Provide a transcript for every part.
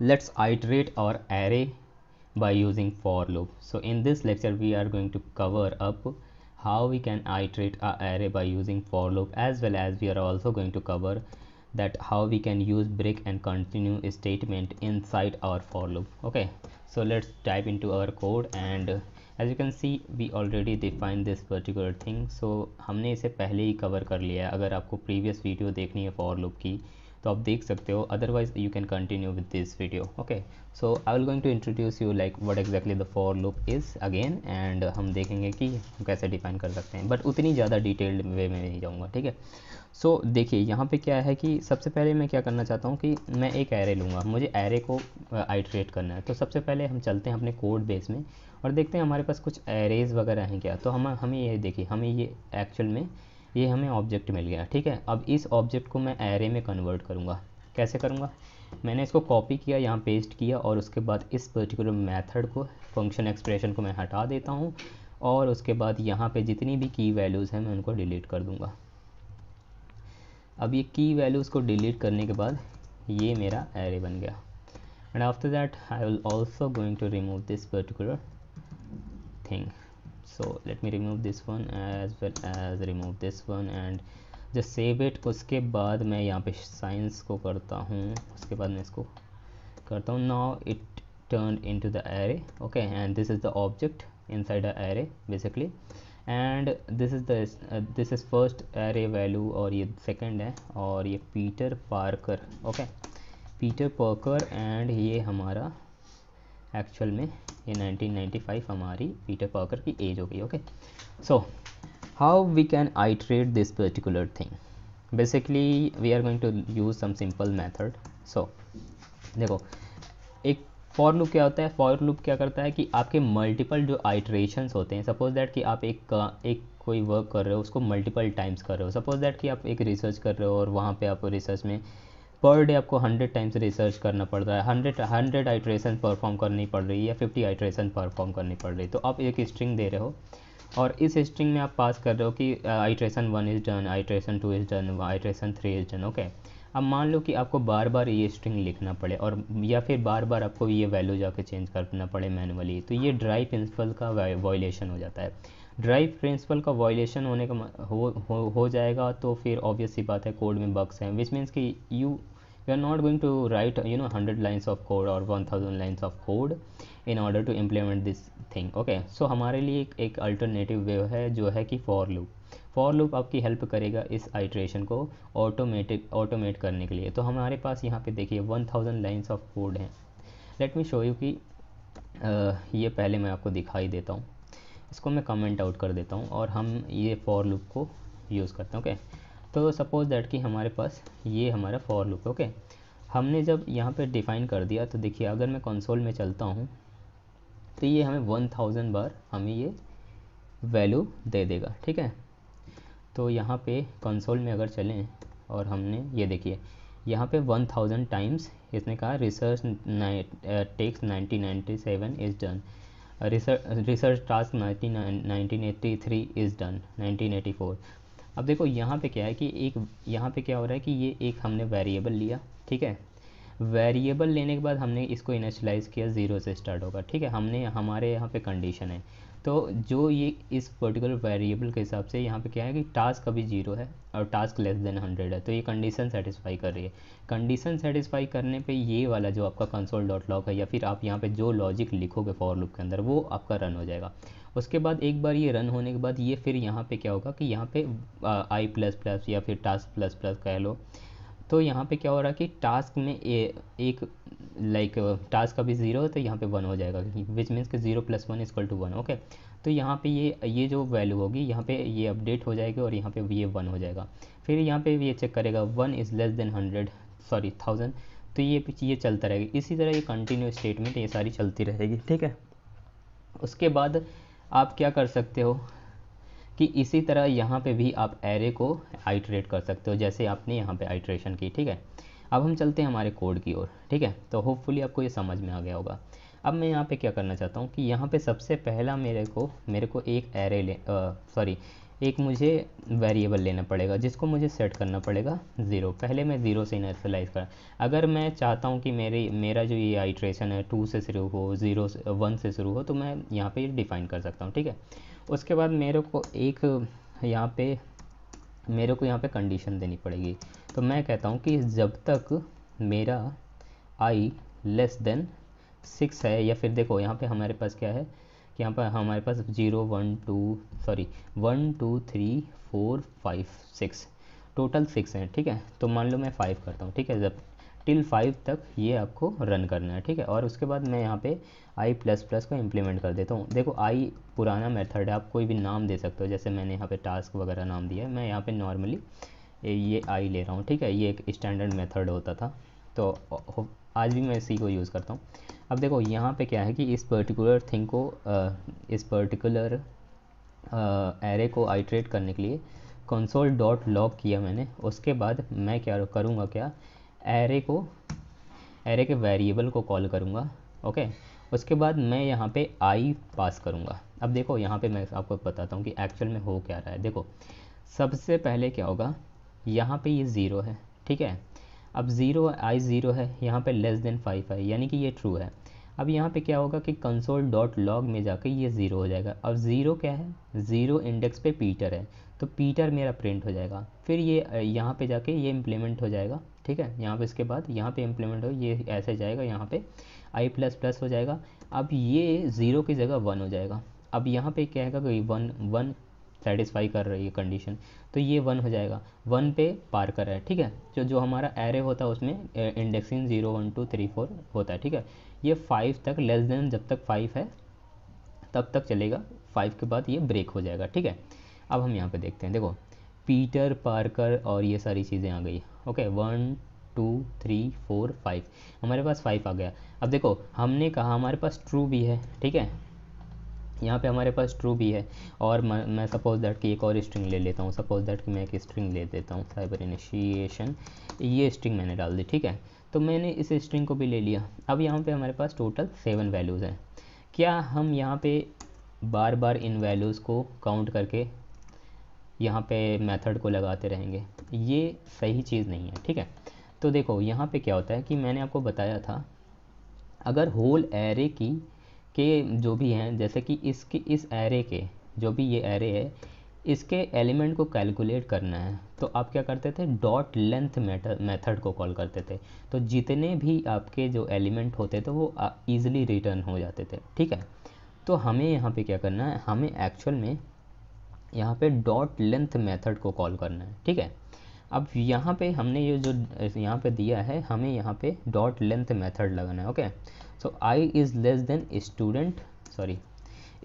let's iterate our array by using for loop. So in this lecture we are going to cover up how we can iterate our array by using for loop, as well as we are also going to cover that how we can use break and continue statement inside our for loop. Okay, so let's dive into our code, and as you can see we already defined this particular thing. So हमने इसे पहले ही cover कर लिया है. अगर आपको previous video देखनी है for loop की तो आप देख सकते हो, otherwise you can continue with this video. Okay, so I will going to introduce you like what exactly the for loop is again, and हम देखेंगे कि हम कैसे डिफाइन कर सकते हैं, बट उतनी ज़्यादा डिटेल्ड वे में नहीं जाऊँगा. ठीक है, सो देखिए यहाँ पे क्या है कि सबसे पहले मैं क्या करना चाहता हूँ कि मैं एक एरे लूँगा, मुझे एरे को आइट्रेट करना है. तो सबसे पहले हम चलते हैं अपने कोड बेस में और देखते हैं हमारे पास कुछ एरेज वगैरह हैं क्या. तो हमें ये देखिए, हमें ये एक्चुअल में ये हमें ऑब्जेक्ट मिल गया. ठीक है, अब इस ऑब्जेक्ट को मैं एरे में कन्वर्ट करूँगा. कैसे करूँगा? मैंने इसको कॉपी किया, यहाँ पेस्ट किया, और उसके बाद इस पर्टिकुलर मेथड को, फंक्शन एक्सप्रेशन को मैं हटा देता हूँ, और उसके बाद यहाँ पे जितनी भी की वैल्यूज़ हैं मैं उनको डिलीट कर दूँगा. अब ये की वैल्यूज़ को डिलीट करने के बाद ये मेरा एरे बन गया. And after that I will also going to remove this particular thing. So let me remove this one as well as remove this one and just save it. उसके बाद मैं यहाँ पे साइंस को करता हूँ, उसके बाद मैं इसको करता हूँ. now it turned into the array. okay, and this is the object inside the array basically, and this is first array value और ये second है, और ये Peter Parker. Okay, Peter Parker, and ये हमारा एक्चुअल में ये 1995 हमारी पीटर पार्कर की एज हो गई. Okay, so how we can iterate this particular thing. Basically we are going to use some simple method. So देखो, एक फॉर लूप क्या होता है. फॉर लूप क्या करता है कि आपके मल्टीपल जो आइट्रेशंस होते हैं, सपोज दैट कि आप एक कोई वर्क कर रहे हो, उसको मल्टीपल टाइम्स कर रहे हो. सपोज दैट कि आप एक रिसर्च कर रहे हो और वहाँ पे आपको रिसर्च में पर डे आपको 100 टाइम्स रिसर्च करना पड़ रहा है, 100 आइट्रेशन परफॉर्म करनी पड़ रही है, या 50 आइट्रेशन परफॉर्म करनी पड़ रही है. तो आप एक स्ट्रिंग दे रहे हो और इस स्ट्रिंग में आप पास कर रहे हो कि iteration 1 is done, iteration 2 is done, iteration 3 is done. Okay, अब मान लो कि आपको बार बार ये स्ट्रिंग लिखना पड़े, और या फिर बार बार आपको ये वैल्यू जाके चेंज करना पड़े मैनुअली, तो ये ड्राई प्रिंसिपल का वायलेशन हो जाता है. ड्राइव प्रिंसिपल का वायलेशन होने का हो जाएगा तो फिर ऑब्वियस सी बात है कोड में बग्स हैं, विच मीन्स कि you are not going to write 100 lines of code और 1000 lines of code in order to implement this thing. Okay, so हमारे लिए एक अल्टरनेटिव वे है जो है कि फॉर लूप. फॉर लूप आपकी हेल्प करेगा इस आइट्रेशन को ऑटोमेट करने के लिए. तो हमारे पास यहाँ पे देखिए 1000 लाइन्स ऑफ कोड हैं. लेट मी शो यू कि ये पहले मैं आपको दिखाई देता हूँ. इसको मैं कमेंट आउट कर देता हूँ और हम ये फॉर लूप को यूज़ करते हैं. ओके, तो सपोज दैट कि हमारे पास ये हमारा फॉर लूप. ओके, हमने जब यहाँ पे डिफ़ाइन कर दिया तो देखिए अगर मैं कंसोल में चलता हूँ तो ये हमें 1000 बार हमें ये वैल्यू दे देगा. ठीक है, तो यहाँ पे कंसोल में अगर चलें और हमने ये देखिए यहाँ पे 1000 टाइम्स इसने कहा research takes 1997 is done, research task 1983 is done, 1984. अब देखो यहाँ पे क्या है कि यहाँ पे क्या हो रहा है कि ये एक हमने वेरिएबल लिया. ठीक है, वेरिएबल लेने के बाद हमने इसको इनिशियलाइज़ किया, 0 से स्टार्ट होगा. ठीक है, हमारे यहाँ पे कंडीशन है, तो जो ये इस पर्टिकुलर वेरिएबल के हिसाब से यहाँ पे क्या है कि टास्क अभी 0 है और टास्क लेस देन 100 है, तो ये कंडीशन सेटिस्फाई कर रही है. कंडीशन सेटिस्फाई करने पे ये वाला जो आपका कंसोल डॉट लॉग है, या फिर आप यहाँ पे जो लॉजिक लिखोगे फॉर लूप के अंदर, वो आपका रन हो जाएगा. उसके बाद एक बार ये रन होने के बाद ये फिर यहाँ पे क्या होगा कि यहाँ पे आई प्लस प्लस या फिर टास्क प्लस प्लस कह लो, तो यहाँ पे क्या हो रहा है कि टास्क में एक लाइक टास्क अभी 0 है तो यहाँ पे 1 हो जाएगा, विच मीन्स कि 0 + 1 = 1. ओके, तो यहाँ पे ये जो वैल्यू होगी यहाँ पे ये अपडेट हो जाएगी और यहाँ पे ये 1 हो जाएगा. फिर यहाँ पे ये चेक करेगा 1 इज़ लेस देन 1000, तो ये चलता रहेगा. इसी तरह ये कंटिन्यू स्टेटमेंट ये सारी चलती रहेगी. ठीक है, उसके बाद आप क्या कर सकते हो कि इसी तरह यहाँ पे भी आप एरे को आइट्रेट कर सकते हो जैसे आपने यहाँ पे आइट्रेशन की. ठीक है, अब हम चलते हैं हमारे कोड की ओर. ठीक है, तो होपफुली आपको ये समझ में आ गया होगा. अब मैं यहाँ पे क्या करना चाहता हूँ कि यहाँ पे सबसे पहला मेरे को एक एरे एक मुझे वेरिएबल लेना पड़ेगा जिसको मुझे सेट करना पड़ेगा 0। पहले मैं 0 से इनिशियलाइज कर, अगर मैं चाहता हूँ कि मेरा जो ये आइट्रेशन है 2 से शुरू हो, 0 से 1 से शुरू हो, तो मैं यहाँ पे डिफ़ाइन कर सकता हूँ, ठीक है। उसके बाद मेरे को यहाँ पे कंडीशन देनी पड़ेगी। तो मैं कहता हूँ कि जब तक मेरा i लेस देन 6 है, या फिर देखो यहाँ पे हमारे पास क्या है कि यहाँ पर हमारे पास 1 2 3 4 5 6 टोटल 6 हैं, ठीक है। तो मान लो मैं 5 करता हूँ, ठीक है। जब टिल 5 तक ये आपको रन करना है, ठीक है। और उसके बाद मैं यहाँ पे i प्लस प्लस को इम्प्लीमेंट कर देता हूँ। देखो i पुराना मेथड है, आप कोई भी नाम दे सकते हो, जैसे मैंने यहाँ पे टास्क वगैरह नाम दिया है। मैं यहाँ पे नॉर्मली ये i ले रहा हूँ, ठीक है। ये एक स्टैंडर्ड मेथड होता था, तो आज भी मैं इसी को यूज़ करता हूँ। अब देखो यहाँ पे क्या है कि इस पर्टिकुलर एरे को आइट्रेट करने के लिए कंसोल डॉट लॉग किया मैंने। उसके बाद मैं क्या करूँगा, एरे के वेरिएबल को कॉल करूँगा, ओके। उसके बाद मैं यहाँ पे आई पास करूँगा। अब देखो यहाँ पे मैं आपको बताता हूँ कि एक्चुअल में हो क्या रहा है। देखो सबसे पहले क्या होगा, यहाँ पे ये 0 है, ठीक है। अब 0 है, यहाँ पे लेस देन 5 है, यानी कि ये ट्रू है। अब यहाँ पे क्या होगा कि कंसोल डॉट लॉग में जाके ये 0 हो जाएगा। अब 0 क्या है, 0 इंडेक्स पे पीटर है, तो पीटर मेरा प्रिंट हो जाएगा। फिर ये यहाँ पे जाके ये इम्प्लीमेंट हो जाएगा, ठीक है। यहाँ पे इसके बाद यहाँ पे इम्प्लीमेंट हो, ये ऐसे जाएगा, यहाँ पे i प्लस प्लस हो जाएगा। अब ये 0 की जगह 1 हो जाएगा। अब यहाँ पे क्या है कि 1 सेटिस्फाई कर रही है कंडीशन, तो ये 1 हो जाएगा। 1 पे पार कर रहा है, ठीक है। जो हमारा एरे होता है उसमें इंडेक्सिंग 0 1 2 3 4 होता है, ठीक है। ये 5 तक, लेस देन जब तक 5 है तब तक चलेगा। 5 के बाद ये ब्रेक हो जाएगा, ठीक है। अब हम यहाँ पे देखते हैं, देखो पीटर, पार्कर और ये सारी चीज़ें आ गई, ओके। 1 2 3 4 5, हमारे पास 5 आ गया। अब देखो हमने कहा हमारे पास ट्रू भी है, ठीक है। यहाँ पे हमारे पास ट्रू भी है। और मैं सपोज दैट कि एक और स्ट्रिंग ले लेता हूँ। सपोज दैट कि मैं एक स्ट्रिंग ले देता हूँ, साइबर इनिशिएशन, ये स्ट्रिंग मैंने डाल दी, ठीक है। तो मैंने इस स्ट्रिंग को भी ले लिया। अब यहाँ पे हमारे पास टोटल 7 वैल्यूज़ हैं। क्या हम यहाँ पे बार बार इन वैल्यूज़ को काउंट करके यहाँ पे मेथड को लगाते रहेंगे? ये सही चीज़ नहीं है, ठीक है। तो देखो यहाँ पे क्या होता है कि मैंने आपको बताया था, अगर होल एरे के जो भी हैं, जैसे कि इस एरे के जो भी ये एरे है, इसके एलिमेंट को कैलकुलेट करना है, तो आप क्या करते थे, डॉट लेंथ मेथड को कॉल करते थे। तो जितने भी आपके जो एलिमेंट होते थे वो ईजिली रिटर्न हो जाते थे, ठीक है। तो हमें यहाँ पे क्या करना है, हमें एक्चुअल में यहाँ पे डॉट लेंथ मेथड को कॉल करना है, ठीक है। अब यहाँ पे हमने ये जो यहाँ पे दिया है, हमें यहाँ पे डॉट लेंथ मेथड लगाना है, okay. So I is less than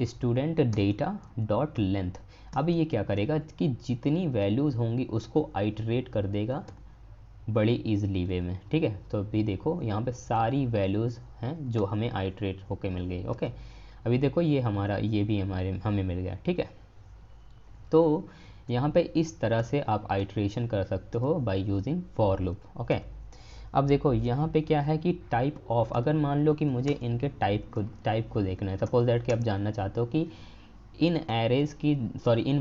student data dot length. अब ये क्या करेगा कि जितनी वैल्यूज़ होंगी उसको आइटरेट कर देगा बड़े ईजिली वे में, ठीक है। तो अभी देखो यहाँ पे सारी वैल्यूज़ हैं जो हमें आइटरेट होके मिल गई, ओके। अभी देखो ये भी हमें मिल गया, ठीक है। तो यहाँ पे इस तरह से आप आइट्रेशन कर सकते हो by using for loop, okay. अब देखो यहाँ पे क्या है कि टाइप ऑफ, अगर मान लो कि मुझे इनके टाइप को देखना है, सपोज दैट कि आप जानना चाहते हो कि इन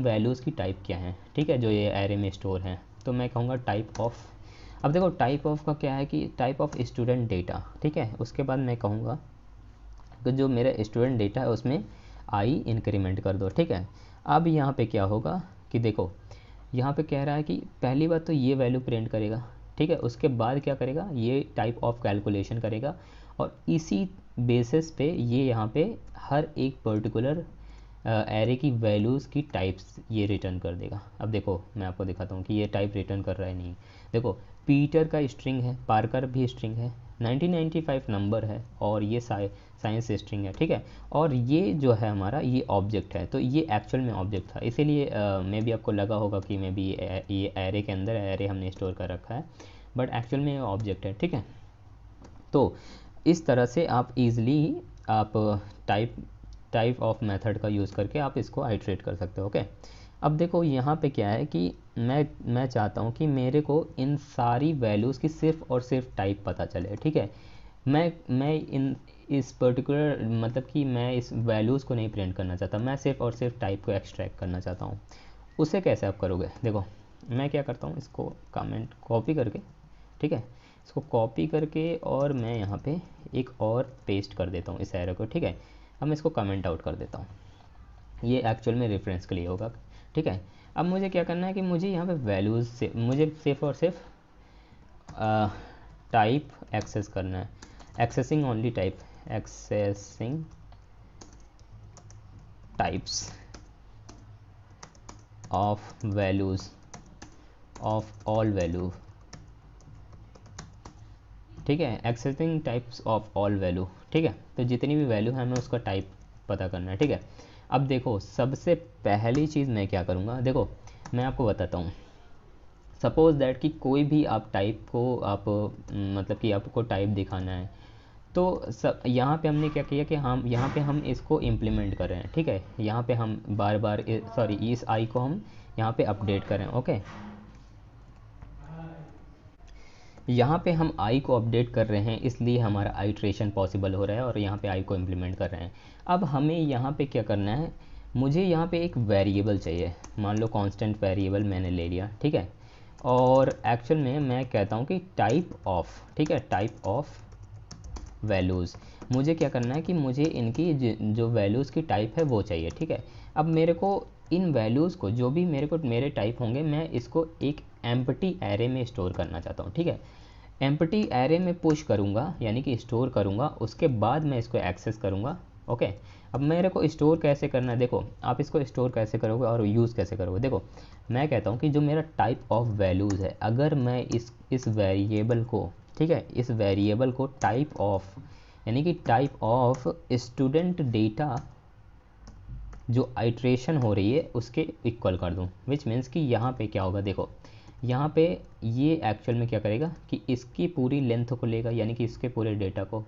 वैल्यूज़ की टाइप क्या है, ठीक है, जो ये एरे में स्टोर है। तो मैं कहूँगा टाइप ऑफ। अब देखो टाइप ऑफ का क्या है कि टाइप ऑफ स्टूडेंट डेटा, ठीक है। उसके बाद मैं कहूँगा कि जो मेरा स्टूडेंट डेटा है उसमें आई इंक्रीमेंट कर दो, ठीक है। अब यहाँ पे क्या होगा कि देखो यहाँ पे कह रहा है कि पहली बात तो ये वैल्यू प्रिंट करेगा, ठीक है। उसके बाद क्या करेगा, ये टाइप ऑफ कैलकुलेशन करेगा, और इसी बेसिस पे ये यहाँ पे हर एक पर्टिकुलर एरे की वैल्यूज़ की टाइप्स ये रिटर्न कर देगा। अब देखो मैं आपको दिखाता हूँ कि ये टाइप रिटर्न कर रहा है नहीं। देखो पीटर का स्ट्रिंग है, पार्कर भी स्ट्रिंग है, 1995 नंबर है, और ये साइंस स्ट्रिंग है, ठीक है। और ये जो है हमारा ये ऑब्जेक्ट है, तो ये एक्चुअल में ऑब्जेक्ट था, इसीलिए मे भी आपको लगा होगा कि मे भी ये एरे के अंदर एरे हमने स्टोर कर रखा है, बट एक्चुअल में ये ऑब्जेक्ट है, ठीक है। तो इस तरह से आप ईज़िली आप टाइप ऑफ मेथड का यूज़ करके आप इसको आइट्रेट कर सकते हो, ओके। अब देखो यहाँ पे क्या है कि मैं चाहता हूँ कि मेरे को इन सारी वैल्यूज़ की सिर्फ और सिर्फ टाइप पता चले, ठीक है। मैं इस पर्टिकुलर मतलब कि मैं इस वैल्यूज़ को नहीं प्रिंट करना चाहता, मैं सिर्फ और सिर्फ टाइप को एक्सट्रैक्ट करना चाहता हूँ। उसे कैसे आप करोगे, देखो मैं क्या करता हूँ, इसको कमेंट कॉपी करके, ठीक है, इसको कॉपी करके और मैं यहाँ पे एक और पेस्ट कर देता हूँ इस एरो को, ठीक है। अब मैं इसको कमेंट आउट कर देता हूँ, ये एक्चुअल में रेफरेंस के लिए होगा, ठीक है। अब मुझे क्या करना है कि मुझे यहाँ पे वैल्यूज़ से मुझे सिर्फ और सिर्फ टाइप एक्सेस करना है, accessing only type, accessing types of values of all value, ठीक है, accessing types of all value, ठीक है। तो जितनी भी वैल्यू है हमें उसका टाइप पता करना है, ठीक है। अब देखो सबसे पहली चीज़ मैं क्या करूँगा, देखो मैं आपको बताता हूँ। सपोज़ दैट कि कोई भी आप टाइप को आप मतलब कि आपको टाइप दिखाना है, तो सब यहाँ पे हमने क्या किया कि हम यहाँ पे हम इसको इम्प्लीमेंट कर रहे हैं, ठीक है। यहाँ पे हम बार बार सॉरी इस आई को हम यहाँ पे अपडेट करें, ओके। यहाँ पे हम आई को अपडेट कर रहे हैं, इसलिए हमारा आइट्रेशन पॉसिबल हो रहा है और यहाँ पे आई को इम्प्लीमेंट कर रहे हैं। अब हमें यहाँ पे क्या करना है, मुझे यहाँ पे एक वेरिएबल चाहिए, मान लो कांस्टेंट वेरिएबल मैंने ले लिया, ठीक है। और एक्चुअल में मैं कहता हूँ कि टाइप ऑफ, ठीक है, टाइप ऑफ वैल्यूज़, मुझे क्या करना है कि मुझे इनकी जो वैल्यूज़ की टाइप है वो चाहिए, ठीक है। अब मेरे को इन वैल्यूज़ को जो भी मेरे टाइप होंगे, मैं इसको एक एम्प्टी एरे में स्टोर करना चाहता हूँ, ठीक है। एम्प्टी एरे में पुश करूँगा यानी कि स्टोर करूँगा, उसके बाद मैं इसको एक्सेस करूँगा, ओके। अब मेरे को स्टोर कैसे करना है, देखो आप इसको स्टोर कैसे करोगे और यूज़ कैसे करोगे, देखो मैं कहता हूँ कि जो मेरा टाइप ऑफ वैल्यूज़ है, अगर मैं इस वेरिएबल को, ठीक है, इस वेरिएबल को टाइप ऑफ यानी कि टाइप ऑफ स्टूडेंट डेटा जो आइट्रेशन हो रही है उसके इक्वल कर दूं, विच मीन्स कि यहाँ पे क्या होगा, देखो यहाँ पे ये एक्चुअल में क्या करेगा कि इसकी पूरी लेंथ को लेगा, यानी कि इसके पूरे डेटा को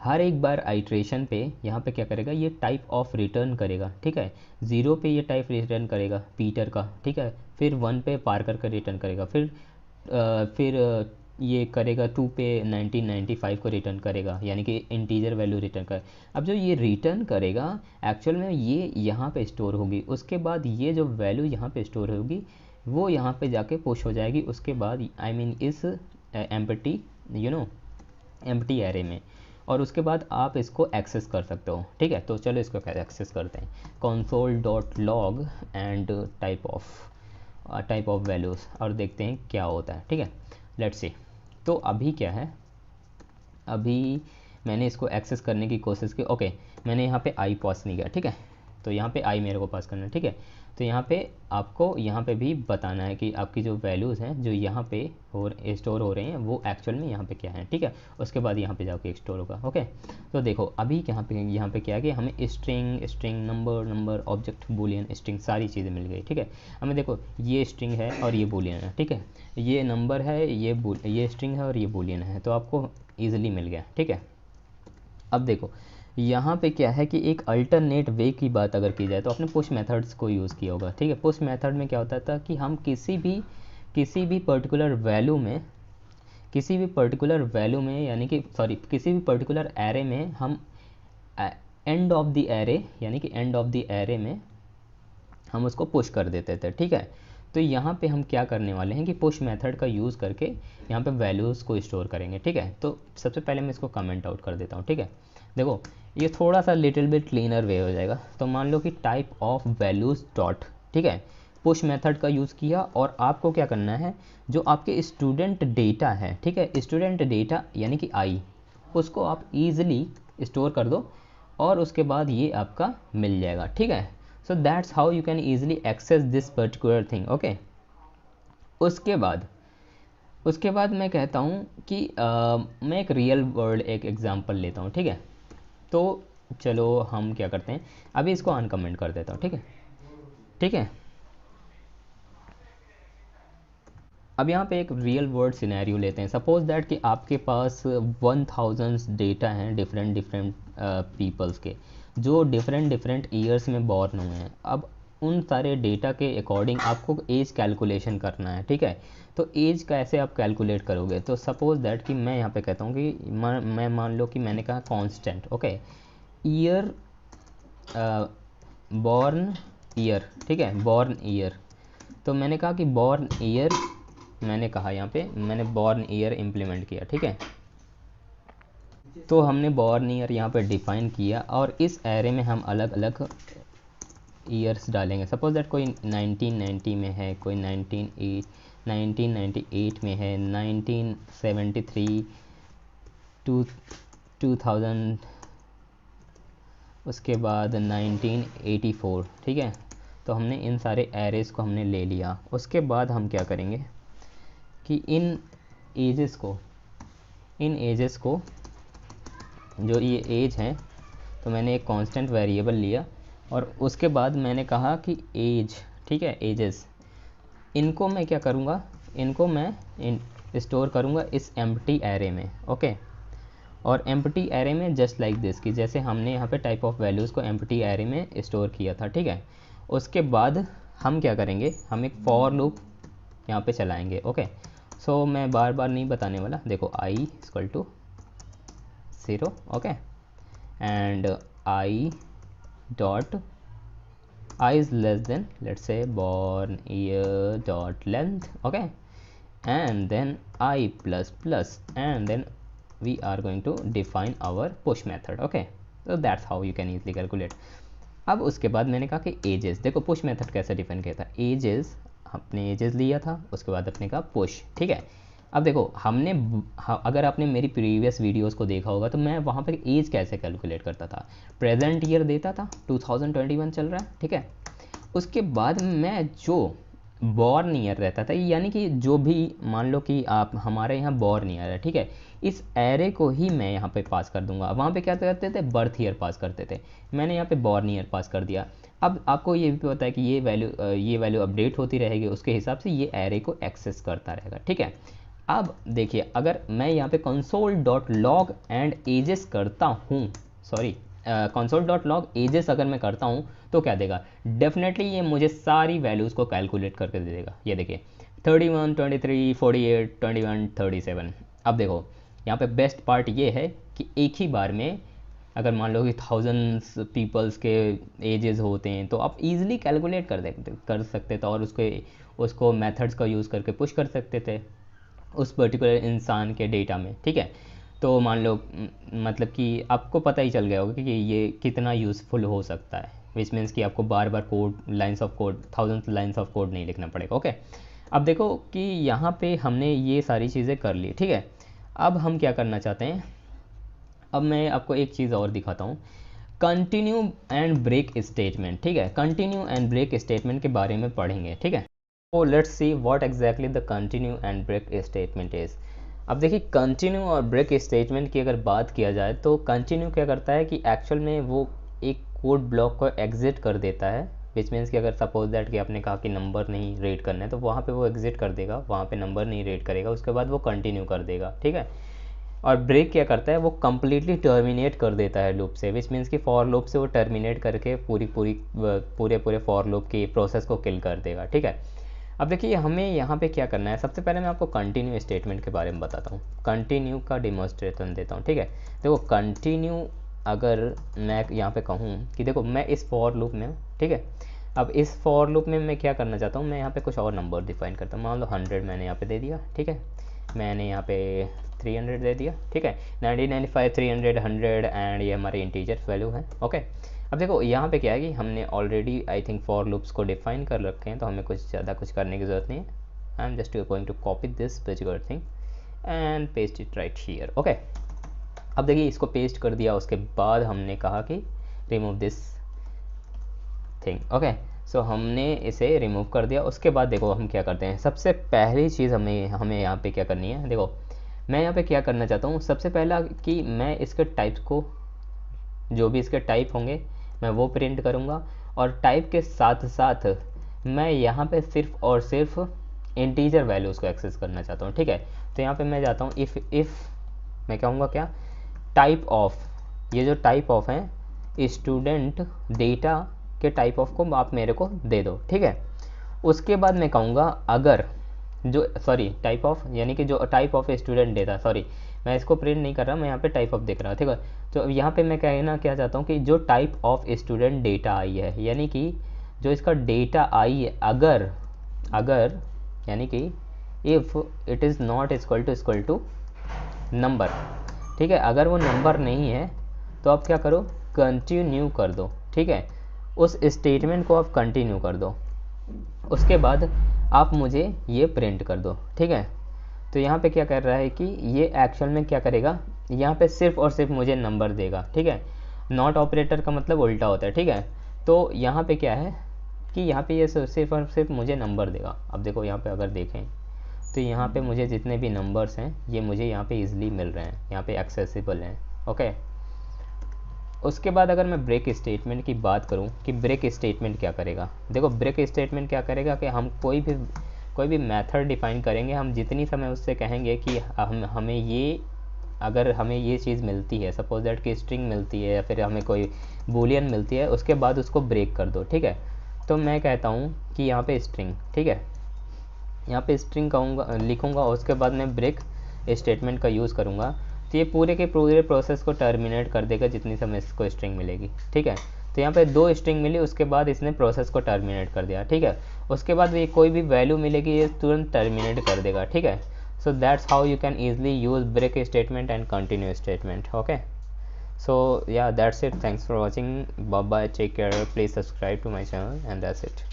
हर एक बार आइट्रेशन पे यहाँ पे क्या करेगा, ये टाइप ऑफ रिटर्न करेगा, ठीक है। 0 पे ये टाइप रिटर्न करेगा पीटर का, ठीक है। फिर 1 पे पार्कर का रिटर्न करेगा, फिर ये करेगा 2 पे 1995 को रिटर्न करेगा, यानी कि इंटीजर वैल्यू रिटर्न कर। अब जो ये रिटर्न करेगा एक्चुअल में ये यहाँ पे स्टोर होगी, उसके बाद ये जो वैल्यू यहाँ पे स्टोर होगी वो यहाँ पे जाके पुश हो जाएगी, उसके बाद आई मीन इस एम्प्टी एम्प्टी एरे में, और उसके बाद आप इसको एक्सेस कर सकते हो, ठीक है। तो चलो इसको कैसे एक्सेस करते हैं, console.log and type of values, और देखते हैं क्या होता है, ठीक है। Let's see. तो अभी क्या है, अभी मैंने इसको एक्सेस करने की कोशिश की, ओके। मैंने यहाँ पे आई पास नहीं किया, ठीक है। तो यहाँ पे आई मेरे को पास करना है, ठीक है। तो यहाँ पे आपको यहाँ पे भी बताना है कि आपकी जो वैल्यूज़ हैं जो यहाँ पे स्टोर हो रहे हैं वो एक्चुअल में यहाँ पे क्या है, ठीक है। उसके बाद यहाँ पे जाके स्टोर होगा, ओके। तो देखो अभी यहाँ पे क्या है कि हमें string number object Boolean string सारी चीज़ें मिल गई, ठीक है। हमें देखो ये स्ट्रिंग है और ये बूलियन है, ठीक है। ये नंबर है, ये स्ट्रिंग है और ये बूलियन है, तो आपको ईजिली मिल गया, ठीक है। अब देखो यहाँ पे क्या है कि एक अल्टरनेट वे की बात अगर की जाए तो आपने पुश मेथड्स को यूज़ किया होगा, ठीक है। पुश मेथड में क्या होता था कि हम किसी भी पर्टिकुलर वैल्यू में यानी कि सॉरी किसी भी पर्टिकुलर एरे में हम एंड ऑफ द एरे यानी कि एंड ऑफ द एरे में हम उसको पुश कर देते थे, ठीक है। तो यहाँ पे हम क्या करने वाले हैं कि पुश मेथड का यूज़ करके यहाँ पे वैल्यूज़ को स्टोर करेंगे, ठीक है। तो सबसे पहले मैं इसको कमेंट आउट कर देता हूँ, ठीक है। देखो ये थोड़ा सा लिटिल बिट क्लीनर वे हो जाएगा। तो मान लो कि टाइप ऑफ वैल्यूज़ डॉट, ठीक है, पुश मेथड का यूज़ किया, और आपको क्या करना है, जो आपके स्टूडेंट डेटा है, ठीक है, स्टूडेंट डेटा यानी कि आई, उसको आप ईजिली स्टोर कर दो और उसके बाद ये आपका मिल जाएगा, ठीक है। So that's how you can easily access this particular thing, okay. उसके बाद मैं कहता हूँ कि मैं एक रियल वर्ल्ड एक एग्जांपल लेता हूँ, ठीक है। तो चलो हम क्या करते हैं, अभी इसको अनकमेंट कर देता हूँ, ठीक है, ठीक है। अब यहाँ पे एक रियल वर्ल्ड सिनेरियो लेते हैं। सपोज दैट कि आपके पास 1000 डेटा हैं डिफरेंट पीपल्स के, जो डिफरेंट ईयर्स में बॉर्न हुए हैं। अब उन सारे डेटा के अकॉर्डिंग आपको एज कैलकुलेशन करना है, ठीक है। तो एज कैसे आप कैलकुलेट करोगे, तो सपोज दैट कि मैं यहाँ पे कहता हूँ कि मैं मान लो कि मैंने कहा constant, okay, year born year, ठीक है, बॉर्न ईयर। तो मैंने कहा कि बॉर्न ईयर, मैंने कहा यहाँ पे मैंने बॉर्न ईयर इम्प्लीमेंट किया, ठीक है। तो हमने बॉर्न ईयर यहाँ पे डिफाइन किया और इस एरे में हम अलग अलग ईयर्स डालेंगे। सपोज दैट कोई 1990 में है, कोई 1998 में है, 1973, 2000, उसके बाद 1984, ठीक है। तो हमने इन सारे एरेज़ को हमने ले लिया। उसके बाद हम क्या करेंगे कि इन एजेस को जो ये एज है, तो मैंने एक कांस्टेंट वेरिएबल लिया और उसके बाद मैंने कहा कि एज, ठीक है, एजेस, इनको मैं क्या करूँगा, इनको मैं स्टोर करूँगा इस एम्प्टी एरे में, ओके। और एम्प्टी एरे में जस्ट लाइक दिस, कि जैसे हमने यहाँ पे टाइप ऑफ वैल्यूज़ को एम्प्टी एरे में स्टोर किया था, ठीक है। उसके बाद हम क्या करेंगे, हम एक फॉर लूप यहाँ पे चलाएंगे, ओके। सो मैं बार बार नहीं बताने वाला। देखो i equal to 0, okay, and i dot i is less than, let's say, born year dot length, okay, and then i plus plus, and then we are going to define our push method, okay. So that's how you can easily calculate. अब उसके बाद मैंने कहा कि edges, देखो push method कैसे define किया था, एजेस, अपने एजेस लिया था, उसके बाद अपने कहा पुश, ठीक है। अब देखो हमने अगर आपने मेरी प्रीवियस वीडियोस को देखा होगा तो मैं वहाँ पे एज कैसे कैलकुलेट करता था, प्रेजेंट ईयर देता था, 2021 चल रहा है, ठीक है। उसके बाद मैं जो बॉर्न ईयर रहता था, यानी कि जो भी मान लो कि आप हमारे यहाँ बॉर्न ईयर है, ठीक है, इस एरे को ही मैं यहाँ पे पास कर दूंगा। वहाँ पे क्या करते थे, बर्थ ईयर पास करते थे, मैंने यहाँ पे बॉर्न ईयर पास कर दिया। अब आपको ये भी पता है कि ये वैल्यू अपडेट होती रहेगी, उसके हिसाब से ये एरे को एक्सेस करता रहेगा, ठीक है। अब देखिए, अगर मैं यहाँ पे console.log एंड एजेस करता हूँ, सॉरी, console.log एजेस अगर मैं करता हूँ तो क्या देगा, डेफिनेटली ये मुझे सारी वैल्यूज़ को कैलकुलेट करके दे देगा। ये देखिए 31, 23, 48, 21, 37। अब देखो यहाँ पे बेस्ट पार्ट ये है कि एक ही बार में अगर मान लो कि थाउजेंड्स पीपल्स के एजेस होते हैं तो आप इजीली कैलकुलेट कर सकते थे और उसको मेथड्स का यूज़ करके पुश कर सकते थे उस पर्टिकुलर इंसान के डेटा में, ठीक है। तो मान लो मतलब कि आपको पता ही चल गया होगा कि ये कितना यूज़फुल हो सकता है, विच मीन्स कि आपको बार बार lines of code, thousands lines of code नहीं लिखना पड़ेगा, ओके। अब देखो कि यहाँ पे हमने ये सारी चीज़ें कर ली, ठीक है। अब हम क्या करना चाहते हैं, अब मैं आपको एक चीज़ और दिखाता हूँ, कंटिन्यू एंड ब्रेक स्टेटमेंट, ठीक है। कंटिन्यू एंड ब्रेक स्टेटमेंट के बारे में पढ़ेंगे, ठीक है। तो let's see what exactly the continue and break statement is. अब देखिए कंटिन्यू और ब्रेक स्टेटमेंट की अगर बात किया जाए तो कंटिन्यू क्या करता है कि एक्चुअल में वो एक कोड ब्लॉक को एग्जिट कर देता है, विच मीन्स कि अगर सपोज दैट कि आपने कहा कि नंबर नहीं रीड करना है तो वहाँ पे वो एग्जिट कर देगा, वहाँ पे नंबर नहीं रीड करेगा, उसके बाद वो कंटिन्यू कर देगा, ठीक है। और ब्रेक क्या करता है, वो कम्प्लीटली टर्मिनेट कर देता है लूप से, विच मीन्स कि फॉर लूप से वो टर्मिनेट करके पूरे फॉर लूप की प्रोसेस को किल कर देगा, ठीक है। अब देखिए हमें यहाँ पे क्या करना है, सबसे पहले मैं आपको कंटिन्यू स्टेटमेंट के बारे में बताता हूँ, कंटिन्यू का डिमॉन्स्ट्रेशन देता हूँ, ठीक है। देखो कंटिन्यू अगर मैं यहाँ पे कहूँ कि देखो मैं इस फॉर लूप में हूँ, ठीक है। अब इस फॉर लूप में मैं क्या करना चाहता हूँ, मैं यहाँ पे कुछ और नंबर डिफाइन करता हूँ, मान लो 100 मैंने यहाँ पे दे दिया, ठीक है। मैंने यहाँ पे 300 दे दिया, ठीक है। 1995, 300, 100 एंड ये हमारे इंटीजर वैल्यू है, ओके। अब देखो यहाँ पे क्या है कि हमने already I think for loops को डिफाइन कर रखे हैं, तो हमें कुछ ज़्यादा कुछ करने की ज़रूरत नहीं है। I am just going to copy this particular thing and paste it right here, okay. अब देखिए इसको पेस्ट कर दिया, उसके बाद हमने कहा कि रिमूव दिस थिंग, ओके। सो हमने इसे रिमूव कर दिया। उसके बाद देखो हम क्या करते हैं, सबसे पहली चीज़ हमें यहाँ पे क्या करनी है, देखो मैं यहाँ पे क्या करना चाहता हूँ, सबसे पहला कि मैं इसके टाइप्स को, जो भी इसके टाइप होंगे मैं वो प्रिंट करूँगा, और टाइप के साथ साथ मैं यहाँ पे सिर्फ और सिर्फ इंटीजर वैल्यूज़ को एक्सेस करना चाहता हूँ, ठीक है। तो यहाँ पे मैं जाता हूँ इफ़ मैं कहूँगा क्या, टाइप ऑफ, ये जो टाइप ऑफ है स्टूडेंट डेटा के टाइप ऑफ को आप मेरे को दे दो, ठीक है। उसके बाद मैं कहूँगा अगर जो टाइप ऑफ यानी कि जो टाइप ऑफ स्टूडेंट डेटा, मैं इसको प्रिंट नहीं कर रहा, मैं यहाँ पे टाइप ऑफ दिख रहा है, ठीक है। तो यहाँ पे मैं कहना क्या चाहता हूँ कि जो type of student data I है, यानी कि जो इसका डेटा आई है, अगर यानी कि if it is not equal to number, ठीक है, अगर वो नंबर नहीं है तो आप क्या करो, कंटिन्यू कर दो, ठीक है, उस स्टेटमेंट को आप कंटिन्यू कर दो, उसके बाद आप मुझे ये प्रिंट कर दो, ठीक है। तो यहाँ पे क्या कर रहा है कि ये एक्चुअल में क्या करेगा, यहाँ पे सिर्फ और सिर्फ मुझे नंबर देगा, ठीक है। नॉट ऑपरेटर का मतलब उल्टा होता है, ठीक है। तो यहाँ पे क्या है कि यहाँ पे ये सिर्फ और सिर्फ मुझे नंबर देगा। अब देखो यहाँ पे अगर देखें तो यहाँ पे मुझे जितने भी नंबर्स हैं ये मुझे यहाँ पे इजीली मिल रहे हैं, यहाँ पे एक्सेसिबल हैं, ओके। उसके बाद अगर मैं ब्रेक स्टेटमेंट की बात करूँ कि ब्रेक स्टेटमेंट क्या करेगा, देखो ब्रेक स्टेटमेंट क्या करेगा कि हम कोई भी मेथड डिफाइन करेंगे, हम जितनी समय उससे कहेंगे कि हमें ये, अगर हमें ये चीज़ मिलती है, सपोज दैट कि स्ट्रिंग मिलती है या फिर हमें कोई बूलियन मिलती है, उसके बाद उसको ब्रेक कर दो, ठीक है। तो मैं कहता हूँ कि यहाँ पे स्ट्रिंग, ठीक है, यहाँ पे स्ट्रिंग कहूँगा, लिखूँगा, उसके बाद मैं ब्रेक स्टेटमेंट का यूज़ करूँगा, तो ये पूरे के पूरे प्रोसेस को टर्मिनेट कर देगा जितनी समय इसको स्ट्रिंग मिलेगी, ठीक है। तो यहाँ पे 2 स्ट्रिंग मिली, उसके बाद इसने प्रोसेस को टर्मिनेट कर दिया, ठीक है। उसके बाद ये कोई भी वैल्यू मिलेगी ये तुरंत टर्मिनेट कर देगा, ठीक है। So that's how you can easily use break statement and continue statement, okay. So yeah, that's it. Thanks for watching. Bye bye, take care, please subscribe to my channel, and that's it.